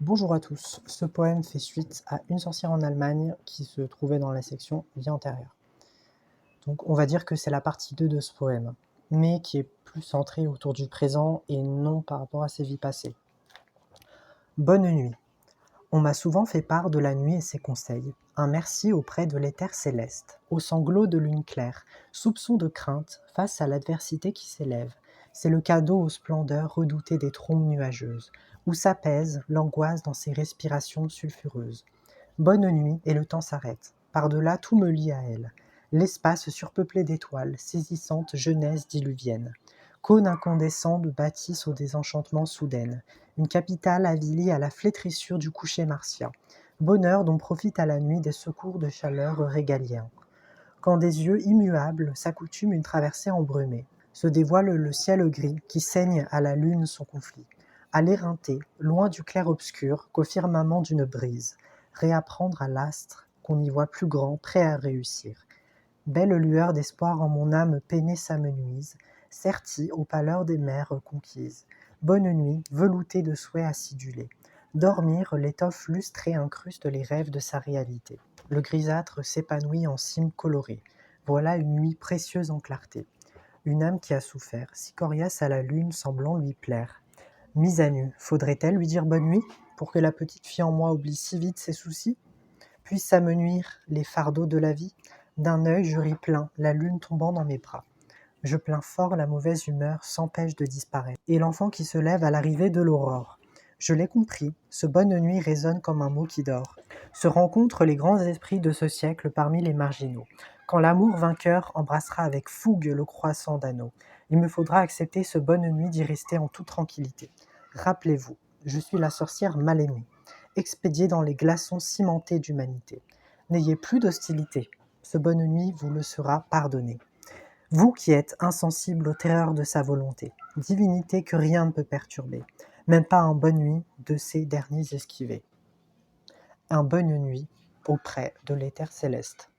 Bonjour à tous, ce poème fait suite à Une sorcière en Allemagne qui se trouvait dans la section vie antérieure. Donc on va dire que c'est la partie 2 de ce poème, mais qui est plus centrée autour du présent et non par rapport à ses vies passées. Bonne nuit. On m'a souvent fait part de la nuit et ses conseils, un merci auprès de l'éther céleste, aux sanglots de lune claire, soupçon de crainte face à l'adversité qui s'élève. C'est le cadeau aux splendeurs redoutées des trombes nuageuses, où s'apaise l'angoisse dans ses respirations sulfureuses. Bonne nuit, et le temps s'arrête. Par-delà, tout me lie à elle. L'espace surpeuplé d'étoiles, saisissante jeunesse diluvienne. Cône incandescent de bâtisse au désenchantement soudaine. Une capitale avilie à la flétrissure du coucher martien. Bonheur dont profite à la nuit des secours de chaleur régaliens. Quand des yeux immuables s'accoutument une traversée embrumée, se dévoile le ciel gris qui saigne à la lune son conflit. À l'éreinter, loin du clair-obscur qu'au firmament d'une brise, réapprendre à l'astre qu'on y voit plus grand, prêt à réussir. Belle lueur d'espoir en mon âme peinée s'amenuise, sertie aux pâleurs des mers conquises. Bonne nuit, veloutée de souhaits acidulés. Dormir, l'étoffe lustrée incruste les rêves de sa réalité. Le grisâtre s'épanouit en cimes colorées. Voilà une nuit précieuse en clarté. Une âme qui a souffert, si coriace à la lune semblant lui plaire. Mise à nu, faudrait-elle lui dire bonne nuit pour que la petite fille en moi oublie si vite ses soucis? Puissent s'amenuire les fardeaux de la vie? D'un œil je ris plein, la lune tombant dans mes bras. Je plains fort la mauvaise humeur s'empêche de disparaître. Et l'enfant qui se lève à l'arrivée de l'aurore. Je l'ai compris, ce bonne nuit résonne comme un mot qui dort. Se rencontrent les grands esprits de ce siècle parmi les marginaux. Quand l'amour vainqueur embrassera avec fougue le croissant d'anneau, il me faudra accepter ce bonne nuit d'y rester en toute tranquillité. Rappelez-vous, je suis la sorcière mal aimée, expédiée dans les glaçons cimentés d'humanité. N'ayez plus d'hostilité, ce bonne nuit vous le sera pardonné. Vous qui êtes insensible aux terreurs de sa volonté, divinité que rien ne peut perturber, même pas un bonne nuit de ces derniers esquivés. Un bonne nuit auprès de l'éther céleste.